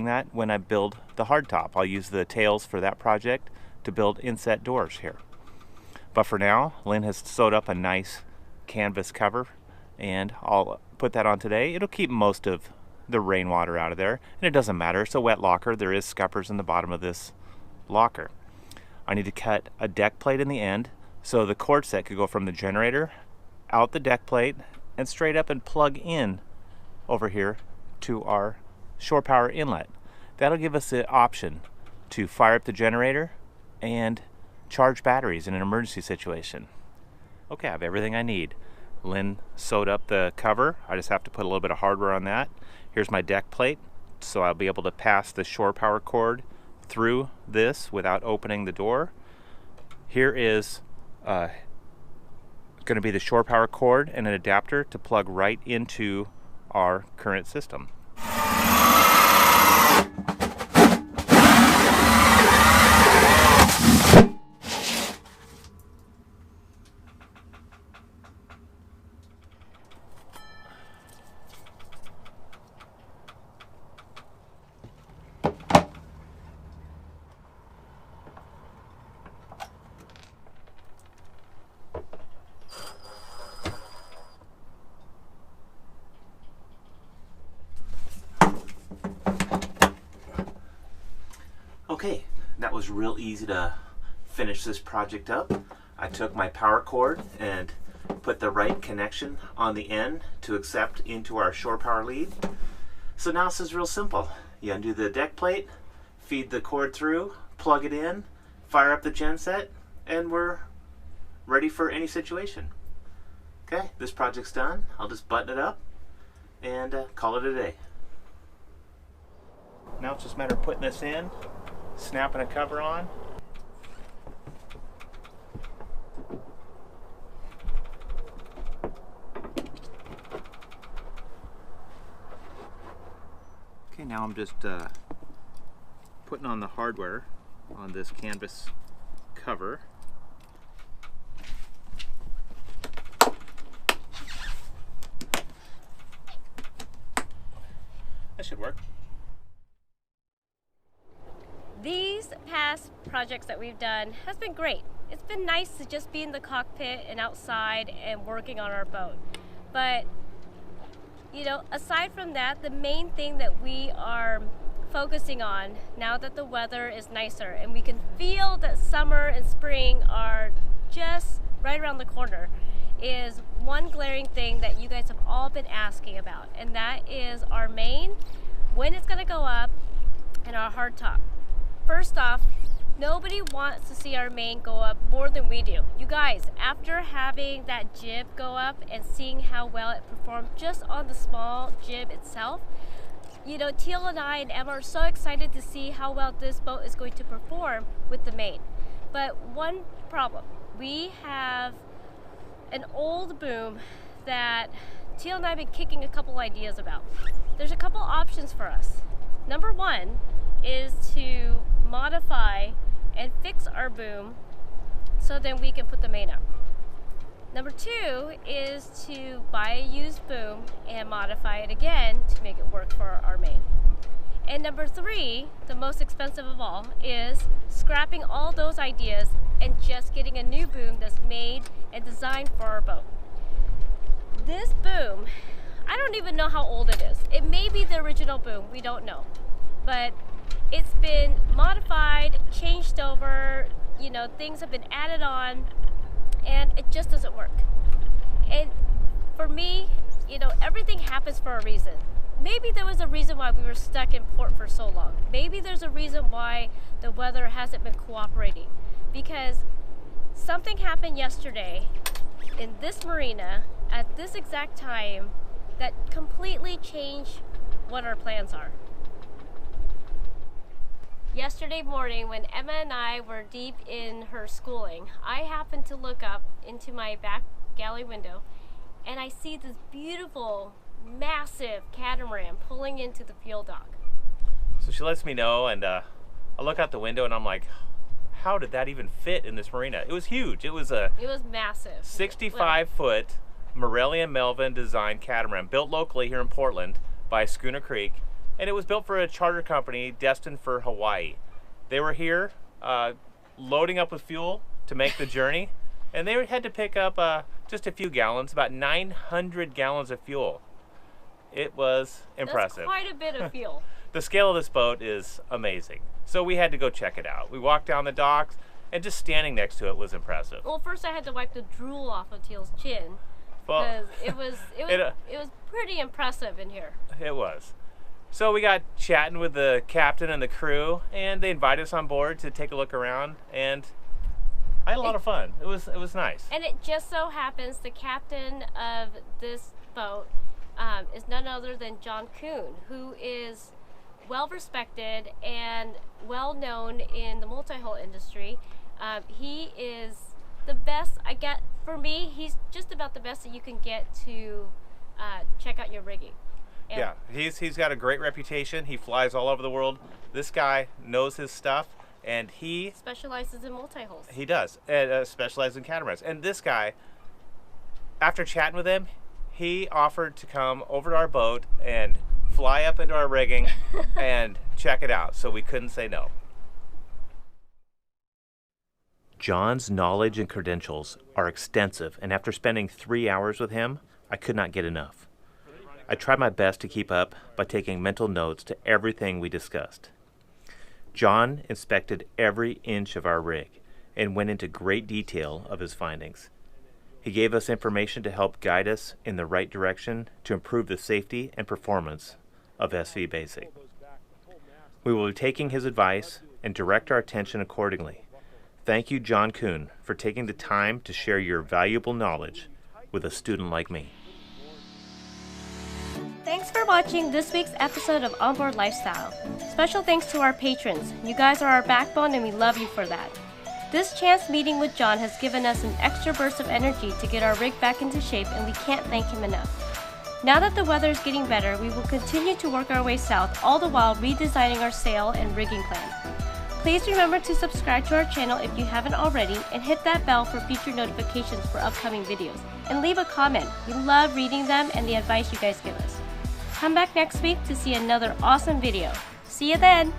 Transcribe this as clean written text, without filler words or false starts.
that when I build the hardtop. I'll use the tails for that project to build inset doors here. But for now, Lynn has sewed up a nice canvas cover, and I'll put that on today. It'll keep most of the rainwater out of there, and it doesn't matter. It's a wet locker. There is scuppers in the bottom of this locker. I need to cut a deck plate in the end so the cord set could go from the generator out the deck plate and straight up and plug in over here to our shore power inlet. That'll give us the option to fire up the generator and charge batteries in an emergency situation. Okay, I have everything I need. Lynn sewed up the cover. I just have to put a little bit of hardware on that. Here's my deck plate, so I'll be able to pass the shore power cord through this without opening the door. Here is going to be the shore power cord and an adapter to plug right into our current system. Okay, that was real easy to finish this project up. I took my power cord and put the right connection on the end to accept into our shore power lead. So now this is real simple. You undo the deck plate, feed the cord through, plug it in, fire up the genset, and we're ready for any situation. Okay, this project's done. I'll just button it up and call it a day. Now it's just a matter of putting this in, snapping a cover on. Okay, now I'm just putting on the hardware on this canvas cover. That should work. These past projects that we've done has been great. It's been nice to just be in the cockpit and outside and working on our boat. But, you know, aside from that, the main thing that we are focusing on now that the weather is nicer and we can feel that summer and spring are just right around the corner is one glaring thing that you guys have all been asking about, and that is our main, when it's going to go up, and our hardtop. First off, nobody wants to see our main go up more than we do. You guys, after having that jib go up and seeing how well it performed just on the small jib itself, you know, Teal and I and Emma are so excited to see how well this boat is going to perform with the main. But one problem, we have an old boom that Teal and I have been kicking a couple ideas about. There's a couple options for us. Number one is to modify and fix our boom so then we can put the main up. Number two is to buy a used boom and modify it again to make it work for our main. And number three, the most expensive of all, is scrapping all those ideas and just getting a new boom that's made and designed for our boat. This boom, I don't even know how old it is. It may be the original boom, we don't know. But it's been modified, changed over, you know, things have been added on, and it just doesn't work. And for me, you know, everything happens for a reason. Maybe there was a reason why we were stuck in port for so long. Maybe there's a reason why the weather hasn't been cooperating. Because something happened yesterday in this marina at this exact time that completely changed what our plans are. Yesterday morning, when Emma and I were deep in her schooling, I happened to look up into my back galley window and I see this beautiful, massive catamaran pulling into the fuel dock. So she lets me know, and I look out the window and I'm like, how did that even fit in this marina? It was huge. It was massive. 65-foot Morelli and Melvin designed catamaran built locally here in Portland by Schooner Creek. and it was built for a charter company destined for Hawaii. They were here loading up with fuel to make the journey, and they had to pick up just a few gallons, about 900 gallons of fuel. It was impressive. That's quite a bit of fuel. The scale of this boat is amazing. So we had to go check it out. We walked down the docks, and just standing next to it was impressive. Well, first I had to wipe the drool off of Teal's chin, because it was pretty impressive in here. It was. So we got chatting with the captain and the crew, and they invited us on board to take a look around, and I had a lot of fun. It was nice. And it just so happens the captain of this boat is none other than John Kuhn, who is well respected and well known in the multi-hull industry. He is the best, for me, he's just about the best that you can get to check out your rigging. And yeah, he's got a great reputation. He flies all over the world. This guy knows his stuff, and he specializes in multi-hulls. He does, specializes in catamarans. And this guy, after chatting with him, he offered to come over to our boat and fly up into our rigging and check it out, so we couldn't say no. John's knowledge and credentials are extensive, and after spending 3 hours with him, I could not get enough. I tried my best to keep up by taking mental notes to everything we discussed. John inspected every inch of our rig and went into great detail of his findings. He gave us information to help guide us in the right direction to improve the safety and performance of SV Basic. We will be taking his advice and direct our attention accordingly. Thank you, John Kuhn, for taking the time to share your valuable knowledge with a student like me. Thanks for watching this week's episode of Onboard Lifestyle. Special thanks to our patrons. You guys are our backbone and we love you for that. This chance meeting with John has given us an extra burst of energy to get our rig back into shape, and we can't thank him enough. Now that the weather is getting better, we will continue to work our way south, all the while redesigning our sail and rigging plan. Please remember to subscribe to our channel if you haven't already, and hit that bell for future notifications for upcoming videos. And leave a comment. We love reading them and the advice you guys give us. Come back next week to see another awesome video. See you then!